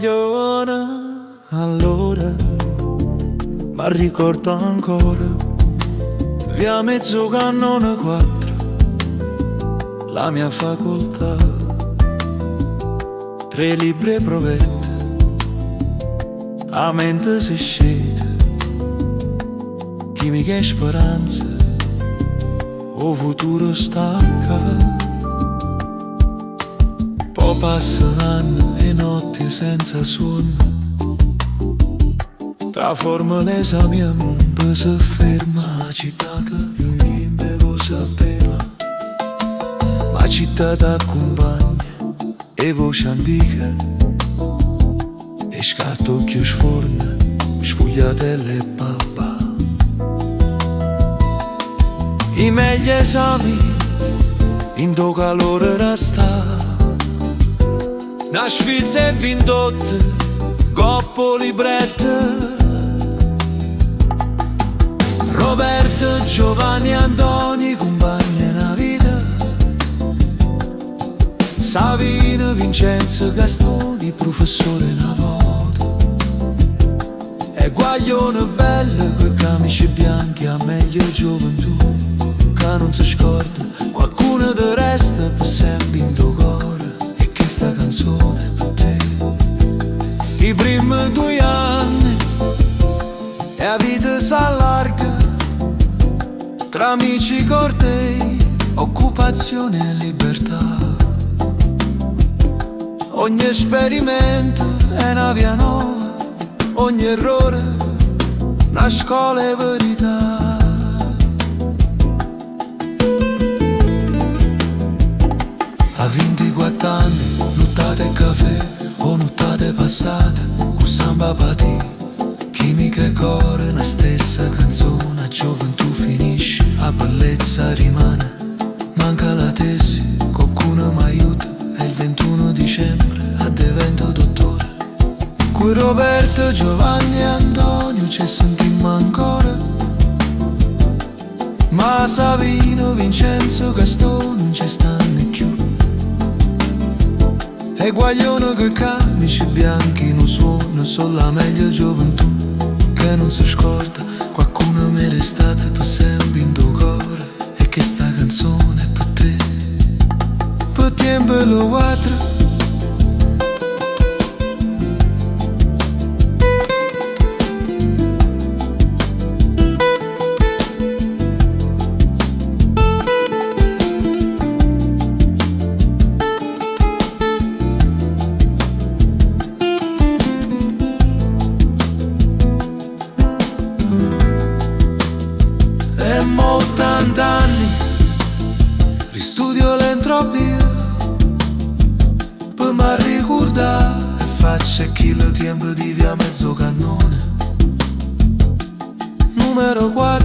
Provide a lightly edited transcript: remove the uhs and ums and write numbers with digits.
sbagliona allora, ma ricordo ancora via Mezzocannone 4, la mia facoltà, 3 libri e provette, a mente si scende, chimica e speranza, o futuro stacca. Poi passano anni e notti senza sonno, tra formule esami e mondo si ferma. La città che io volevo sapere, ma città t'accompagna e voce antica, e scatto che sforna, sfogliatelle e papà. I meglio esami in do calore resta, Nashville e Vindotte, coppo librette, Roberto, Giovanni, Antoni, compagni nella vita, Savino, Vincenzo, Gastoni, professore una volta, e guaglione bello con camici bianchi, a meglio gioventù, che non si scorda, qualcuno ti resta per sempre in tuo cuore, e che sta canzone per te. I primi 2 anni e la vita s'allarga, tra amici, cortei, occupazione e libertà. Ogni esperimento è una via nuova, ogni errore una scuola e verità. A 24 anni, nottate caffè o nottate passate, con samba patì, chimica e core, la stessa canzone, a gioventù finisce, la bellezza rimane, manca la tesi, qualcuno mi aiuta, e il 21 dicembre divento dottore. Qui Roberto, Giovanni e Antonio ci sentimmo ancora, ma Savino, Vincenzo, Gastone non ci stanno più, e guaglione che camici bianchi non suona, solo la meglio gioventù che non si scorda, qualcuno mi è restato per sempre in tuo cuore, e che sta canzone è per te. Per tempo lo 4 80 anni, ristudio l'entropia, per mi ricordare e faccio chilo tempo di via Mezzocannone numero 4.